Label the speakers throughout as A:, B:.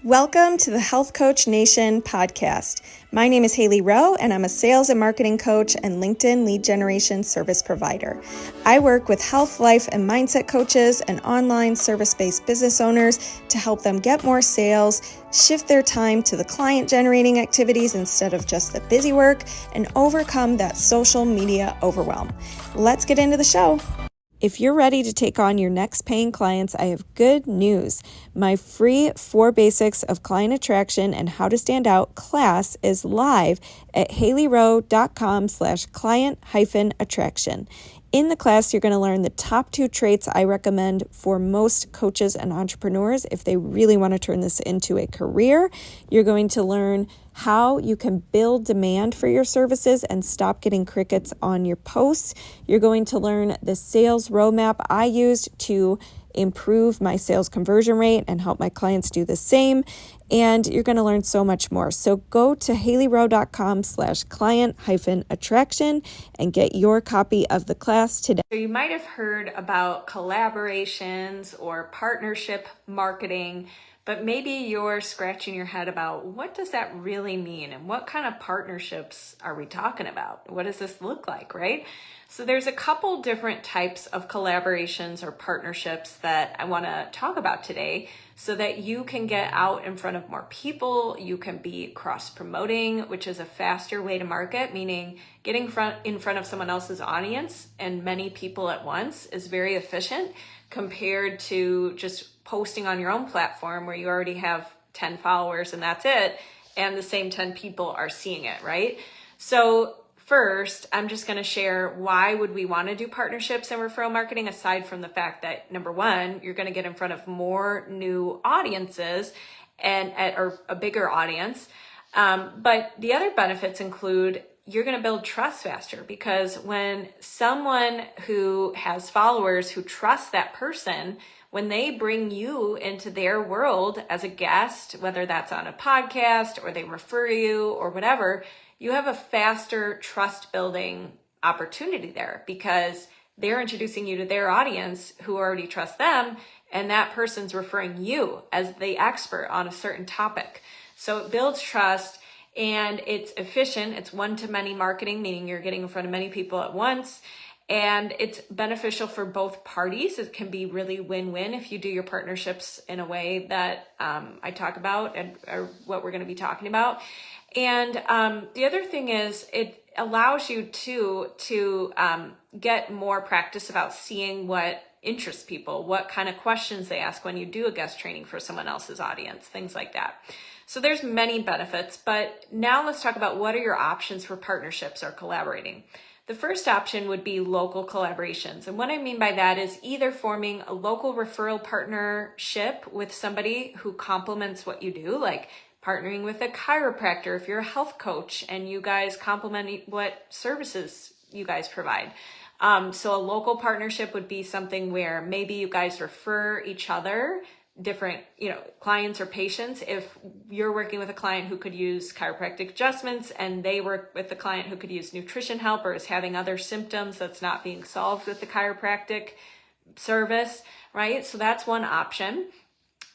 A: Welcome to the Health Coach Nation podcast. My name is Hailey Rowe, and I'm a sales and marketing coach and LinkedIn lead generation service provider. I work with health, life, and mindset coaches and online service-based business owners to help them get more sales, shift their time to the client-generating activities instead of just the busy work, and overcome that social media overwhelm. Let's get into the show. If you're ready to take on your next paying clients, I have good news. My free 4 Basics of Client Attraction and How to Stand Out class is live at haileyrowe.com/client-attraction. In the class, you're going to learn the top 2 traits I recommend for most coaches and entrepreneurs if they really want to turn this into a career. You're going to learn how you can build demand for your services and stop getting crickets on your posts. You're going to learn the sales roadmap I used to improve my sales conversion rate and help my clients do the same. And you're going to learn so much more. So go to haileyrowe.com/client-attraction and get your copy of the class today.
B: So you might have heard about collaborations or partnership marketing, but maybe you're scratching your head about what does that really mean and what kind of partnerships are we talking about? What does this look like, right? So there's a couple different types of collaborations or partnerships that I want to talk about today so that you can get out in front of more people. You can be cross-promoting, which is a faster way to market, meaning getting in front of someone else's audience and many people at once is very efficient compared to just posting on your own platform where you already have 10 followers and that's it, and the same 10 people are seeing it, right? So first, I'm just going to share why would we want to do partnerships and referral marketing, aside from the fact that, number one, you're going to get in front of more new audiences or a bigger audience. But the other benefits include you're going to build trust faster, because when someone who has followers who trust that person, when they bring you into their world as a guest, whether that's on a podcast or they refer you or whatever, you have a faster trust building opportunity there because they're introducing you to their audience who already trust them, and that person's referring you as the expert on a certain topic. So it builds trust and it's efficient. It's one-to-many marketing, meaning you're getting in front of many people at once. And it's beneficial for both parties. It can be really win-win if you do your partnerships in a way that I talk about and or what we're going to be talking about. And the other thing is it allows you to get more practice about seeing what interests people, what kind of questions they ask when you do a guest training for someone else's audience, things like that. So there's many benefits, but now let's talk about what are your options for partnerships or collaborating. The first option would be local collaborations. And what I mean by that is either forming a local referral partnership with somebody who complements what you do, like partnering with a chiropractor if you're a health coach and you guys complement what services you guys provide. So a local partnership would be something where maybe you guys refer each other different, clients or patients. If you're working with a client who could use chiropractic adjustments and they work with a client who could use nutrition help or is having other symptoms that's not being solved with the chiropractic service, right? So that's one option.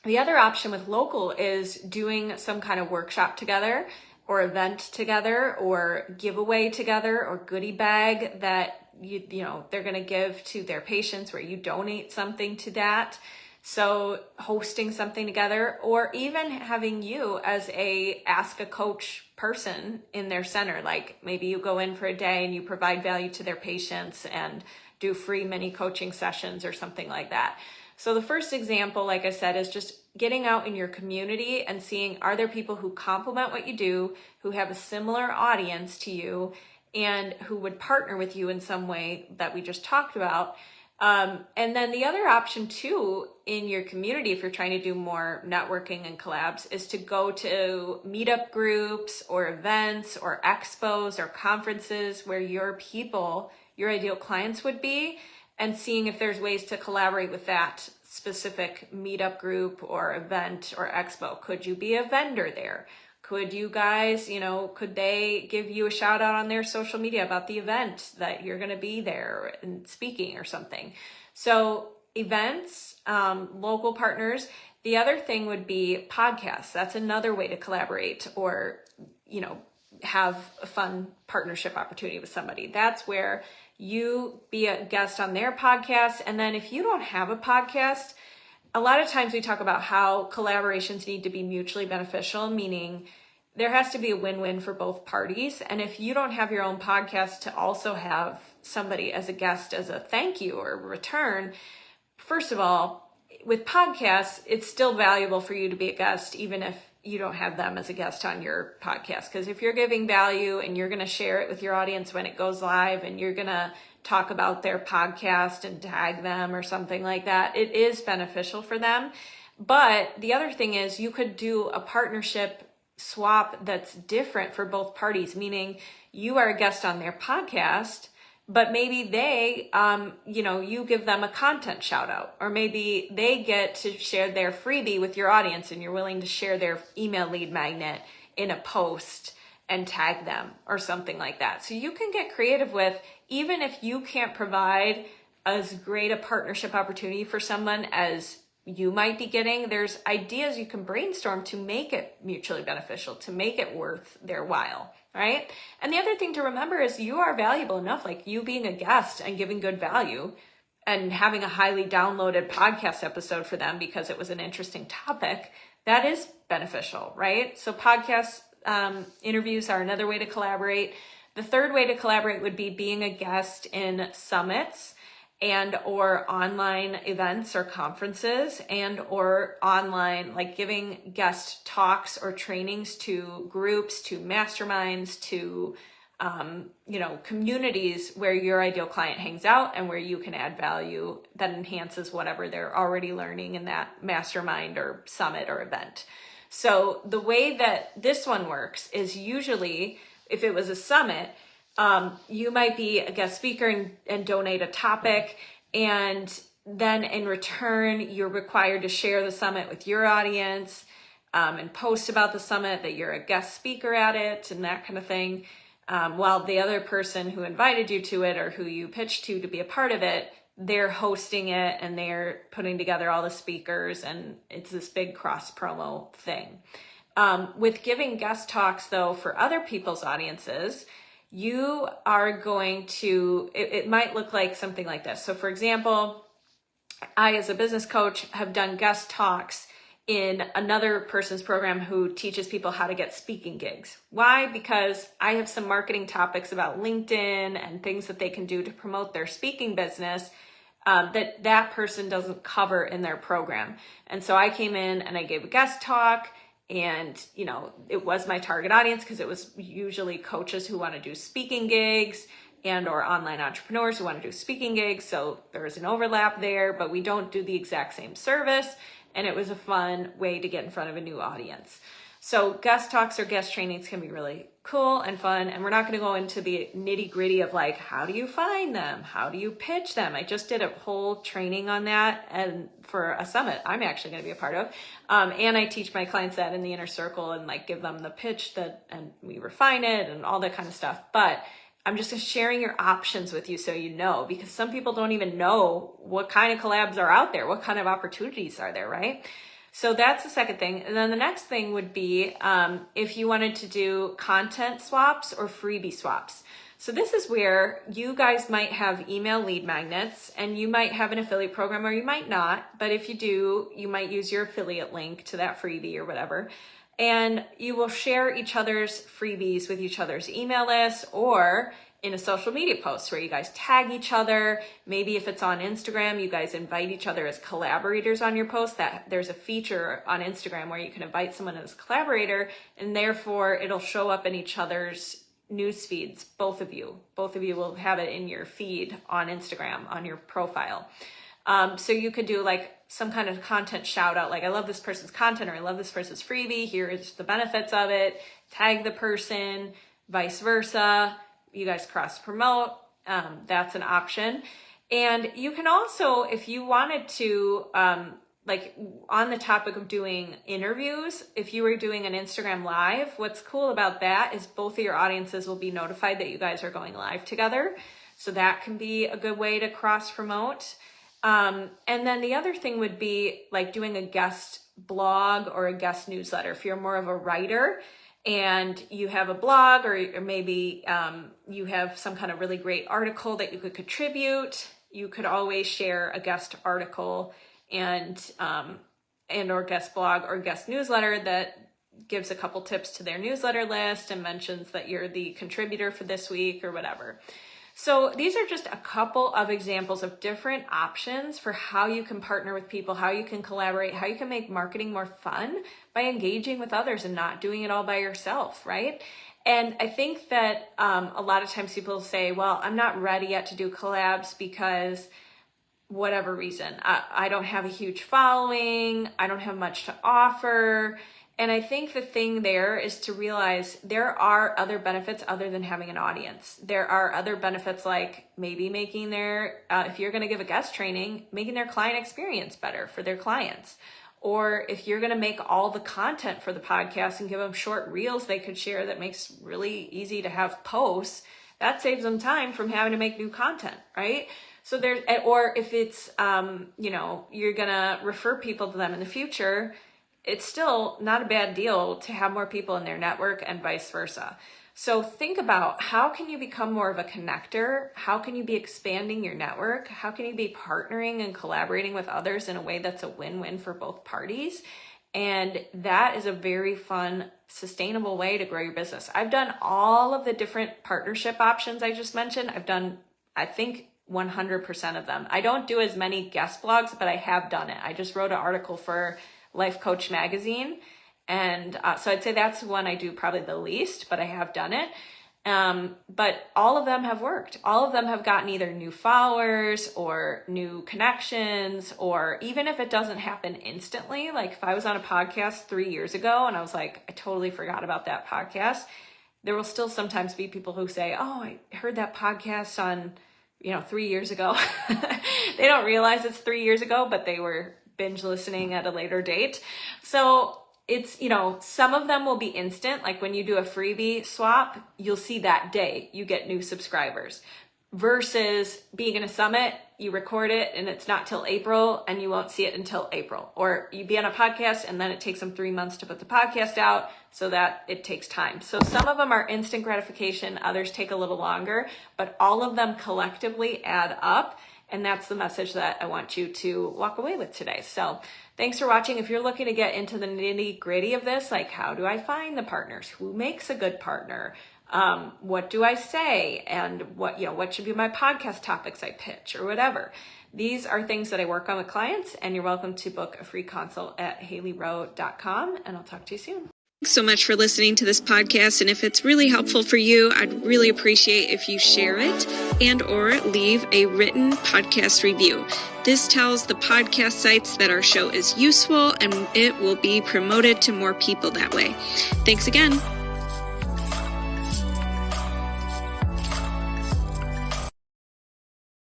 B: The other option with local is doing some kind of workshop together or event together or giveaway together or goodie bag that they're going to give to their patients where you donate something to that. So hosting something together, or even having you as a ask a coach person in their center. Like maybe you go in for a day and you provide value to their patients and do free mini coaching sessions or something like that. So the first example, like I said, is just getting out in your community and seeing, are there people who complement what you do, who have a similar audience to you, and who would partner with you in some way that we just talked about. And then the other option too in your community, if you're trying to do more networking and collabs, is to go to meetup groups or events or expos or conferences where your people, your ideal clients would be, and seeing if there's ways to collaborate with that specific meetup group or event or expo. Could you be a vendor there? Could you guys, could they give you a shout out on their social media about the event that you're going to be there and speaking or something? So events, local partners. The other thing would be podcasts. That's another way to collaborate or, have a fun partnership opportunity with somebody. That's where you be a guest on their podcast. And then if you don't have a podcast, a lot of times we talk about how collaborations need to be mutually beneficial, meaning there has to be a win-win for both parties. And if you don't have your own podcast to also have somebody as a guest as a thank you or return, first of all, with podcasts, it's still valuable for you to be a guest, even if you don't have them as a guest on your podcast. Because if you're giving value and you're going to share it with your audience when it goes live and you're going to talk about their podcast and tag them or something like that, it is beneficial for them. But the other thing is you could do a partnership swap that's different for both parties, meaning you are a guest on their podcast, but maybe they, you give them a content shout out, or maybe they get to share their freebie with your audience and you're willing to share their email lead magnet in a post and tag them or something like that. So you can get creative with, even if you can't provide as great a partnership opportunity for someone as you might be getting, there's ideas you can brainstorm to make it mutually beneficial, to make it worth their while, right? And the other thing to remember is you are valuable enough, like you being a guest and giving good value and having a highly downloaded podcast episode for them because it was an interesting topic, that is beneficial, right? So podcast interviews are another way to collaborate. The third way to collaborate would be being a guest in summits and or online events or conferences and or online, like giving guest talks or trainings to groups, to masterminds, to communities where your ideal client hangs out and where you can add value that enhances whatever they're already learning in that mastermind or summit or event. So the way that this one works is usually if it was a summit, you might be a guest speaker and donate a topic, and then in return, you're required to share the summit with your audience and post about the summit that you're a guest speaker at it and that kind of thing, while the other person who invited you to it or who you pitched to be a part of it, they're hosting it and they're putting together all the speakers, and it's this big cross promo thing. With giving guest talks, though, for other people's audiences, you are going to, it might look like something like this. So for example, I, as a business coach, have done guest talks in another person's program who teaches people how to get speaking gigs. Why? Because I have some marketing topics about LinkedIn and things that they can do to promote their speaking business that person doesn't cover in their program. And so I came in and I gave a guest talk. And, it was my target audience because it was usually coaches who want to do speaking gigs and or online entrepreneurs who want to do speaking gigs. So there was an overlap there, but we don't do the exact same service. And it was a fun way to get in front of a new audience. So guest talks or guest trainings can be really cool and fun. And we're not going to go into the nitty gritty of like, how do you find them? How do you pitch them? I just did a whole training on that and for a summit I'm actually going to be a part of. And I teach my clients that in the inner circle and like give them the pitch and we refine it and all that kind of stuff. But I'm just sharing your options with you so you know, because some people don't even know what kind of collabs are out there, what kind of opportunities are there, right? So that's the second thing. And then the next thing would be if you wanted to do content swaps or freebie swaps. So this is where you guys might have email lead magnets and you might have an affiliate program or you might not. But if you do, you might use your affiliate link to that freebie or whatever. And you will share each other's freebies with each other's email lists or in a social media post where you guys tag each other. Maybe if it's on Instagram, you guys invite each other as collaborators on your post. That there's a feature on Instagram where you can invite someone as a collaborator and therefore it'll show up in each other's news feeds. Both of you will have it in your feed on Instagram, on your profile. So you could do like some kind of content shout out, like I love this person's content or I love this person's freebie. Here's the benefits of it. Tag the person, vice versa. You guys cross promote. That's an option. And you can also, if you wanted to, like on the topic of doing interviews, if you were doing an Instagram live, what's cool about that is both of your audiences will be notified that you guys are going live together. So that can be a good way to cross promote. And then the other thing would be like doing a guest blog or a guest newsletter. If you're more of a writer and you have a blog, or maybe you have some kind of really great article that you could contribute, you could always share a guest article and or guest blog or guest newsletter that gives a couple tips to their newsletter list and mentions that you're the contributor for this week or whatever. So these are just a couple of examples of different options for how you can partner with people, how you can collaborate, how you can make marketing more fun by engaging with others and not doing it all by yourself, right? And I think that a lot of times people say, well, I'm not ready yet to do collabs because whatever reason, I don't have a huge following, I don't have much to offer. And I think the thing there is to realize there are other benefits other than having an audience. There are other benefits like maybe making their, if you're going to give a guest training, making their client experience better for their clients. Or if you're going to make all the content for the podcast and give them short reels they could share that makes really easy to have posts, that saves them time from having to make new content, right? So there's, or if it's, you're going to refer people to them in the future, it's still not a bad deal to have more people in their network and vice versa. So think about how can you become more of a connector? How can you be expanding your network? How can you be partnering and collaborating with others in a way that's a win-win for both parties? And that is a very fun, sustainable way to grow your business. I've done all of the different partnership options I just mentioned. I've done, I think, 100% of them. I don't do as many guest blogs, but I have done it. I just wrote an article for Life Coach magazine. And so I'd say that's one I do probably the least, but I have done it. But all of them have worked. All of them have gotten either new followers or new connections, or even if it doesn't happen instantly, like if I was on a podcast 3 years ago and I was like, I totally forgot about that podcast, there will still sometimes be people who say, oh, I heard that podcast on, 3 years ago. They don't realize it's 3 years ago, but they were binge listening at a later date. So it's, some of them will be instant. Like when you do a freebie swap, you'll see that day you get new subscribers, versus being in a summit, you record it and it's not till April and you won't see it until April. Or you be on a podcast and then it takes them 3 months to put the podcast out, so that it takes time. So some of them are instant gratification, others take a little longer, but all of them collectively add up. And that's the message that I want you to walk away with today. So thanks for watching. If you're looking to get into the nitty gritty of this, like how do I find the partners? Who makes a good partner? What do I say? And what should be my podcast topics I pitch or whatever. These are things that I work on with clients, and you're welcome to book a free consult at HaileyRowe.com, and I'll talk to you soon.
A: Thanks so much for listening to this podcast. And if it's really helpful for you, I'd really appreciate if you share it and or leave a written podcast review. This tells the podcast sites that our show is useful and it will be promoted to more people that way. Thanks again.